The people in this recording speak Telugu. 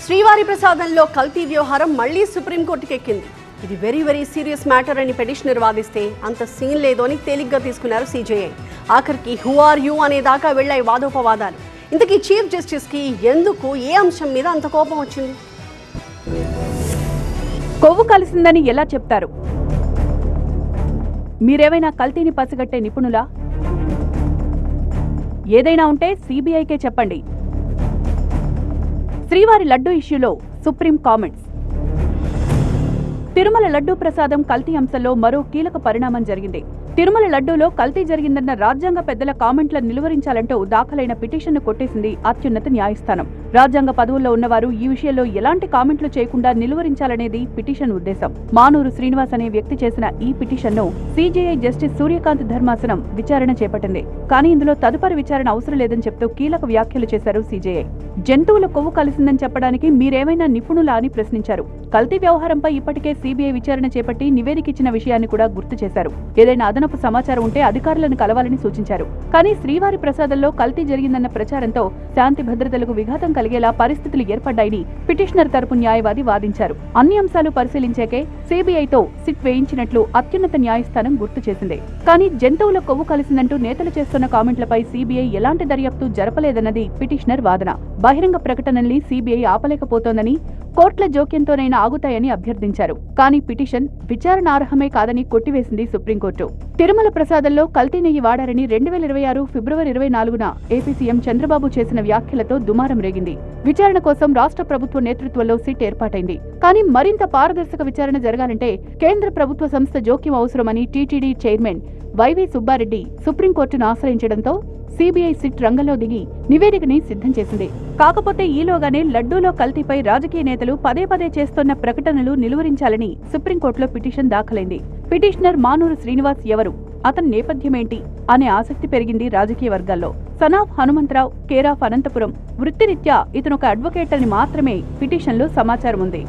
శ్రీవారి ప్రసాదంలో కల్తీ వ్యవహారం మళ్లీ సుప్రీంకోర్టుకి ఎక్కింది. ఇది వెరీ సీరియస్ మ్యాటర్ అని పిటిషనర్ వాదిస్తే అంత సీన్ లేదు అని తేలిగ్గా తీసుకున్నారు సీజేఐ. ఆఖరికి హూ ఆర్ యూ అనే దాకా వెళ్లాయి వాదోపవాదాలు. ఇంతకీ చీఫ్ జస్టిస్ కి ఎందుకు ఏ అంశం మీద అంత కోపం వచ్చింది? కొవ్వు కలిసిందని ఎలా చెప్తారు? మీరేమైనా కల్తీని పసిగట్టే నిపుణులా? ఏదైనా ఉంటే సిబిఐకే చెప్పండి. శ్రీవారి లడ్డూ ఇష్యూలో సుప్రీం కామెంట్స్. తిరుమల లడ్డూ ప్రసాదం కల్తీ అంశంలో మరో కీలక పరిణామం జరిగింది. తిరుమల లడ్డూలో కల్తీ జరిగిందన్న రాజ్యాంగ పెద్దల కామెంట్లను నిలువరించాలంటూ దాఖలైన పిటిషన్ను కొట్టేసింది అత్యున్నత న్యాయస్థానం. రాజ్యాంగ పదవుల్లో ఉన్నవారు ఈ విషయంలో ఎలాంటి కామెంట్లు చేయకుండా నిలువరించాలనేది పిటిషన్ ఉద్దేశం. మానూరు శ్రీనివాస్ అనే వ్యక్తి చేసిన ఈ పిటిషన్ను సిజేఐ జస్టిస్ సూర్యకాంత్ ధర్మాసనం విచారణ చేపట్టింది. కానీ ఇందులో తదుపరి విచారణ అవసరం లేదని చెప్తూ కీలక వ్యాఖ్యలు చేశారు సిజేఐ. జంతువుల కొవ్వు కలిసిందని చెప్పడానికి మీరేమైనా నిపుణులా అని ప్రశ్నించారు. కల్తీ వ్యవహారంపై ఇప్పటికే సిబిఐ విచారణ చేపట్టి నివేదిక ఇచ్చిన విషయాన్ని కూడా గుర్తు చేశారు. ఏదైనా అదనపు సమాచారం ఉంటే అధికారులను కలవాలని సూచించారు. కానీ శ్రీవారి ప్రసాదంలో కల్తీ జరిగిందన్న ప్రచారంతో శాంతి భద్రతలకు విఘాతం కలిగేలా పరిస్థితులు ఏర్పడ్డాయని పిటిషనర్ తరపు న్యాయవాది వాదించారు. అన్ని అంశాలు పరిశీలించాకే సిబిఐతో సిట్ వేయించినట్లు అత్యున్నత న్యాయస్థానం గుర్తు చేసింది. కానీ జంతువుల కొవ్వు కలిసిందంటూ నేతలు చేస్తున్న కామెంట్లపై సిబిఐ ఎలాంటి దర్యాప్తు జరపలేదన్నది పిటిషనర్ వాదన. బహిరంగ ప్రకటనల్ని సిబిఐ ఆపలేకపోతోందని, కోర్టుల జోక్యంతోనైనా ఆగుతాయని అభ్యర్థించారు. కానీ పిటిషన్ విచారణార్హమే కాదని కొట్టివేసింది సుప్రీంకోర్టు. తిరుమల ప్రసాదంలో కల్తీ నెయ్యి వాడారని 2026 ఫిబ్రవరి 24న ఏపీ సీఎం చంద్రబాబు చేసిన వ్యాఖ్యలతో దుమారం రేగింది. విచారణ కోసం రాష్ట్ర ప్రభుత్వ నేతృత్వంలో సిట్ ఏర్పాటైంది. కానీ మరింత పారదర్శక విచారణ జరగాలంటే కేంద్ర ప్రభుత్వ సంస్థ జోక్యం అవసరమని టీటీడీ చైర్మన్ వైవి సుబ్బారెడ్డి సుప్రీంకోర్టును ఆశ్రయించడంతో సిబిఐ సిట్ రంగంలో దిగి నివేదికని సిద్ధం చేసింది. కాకపోతే ఈలోగానే లడ్డూలో కల్తీపై రాజకీయ నేతలు పదే చేస్తున్న ప్రకటనలు నిలువరించాలని సుప్రీంకోర్టులో పిటిషన్ దాఖలైంది. పిటిషనర్ మానూరు శ్రీనివాస్ ఎవరు, అతని నేపథ్యమేంటి అనే ఆసక్తి పెరిగింది రాజకీయ వర్గాల్లో. సనాఫ్ హనుమంతరావు, కేరాఫ్ అనంతపురం, వృత్తిరీత్యా ఇతనొక అడ్వకేట్ అని మాత్రమే పిటిషన్లో సమాచారం ఉంది.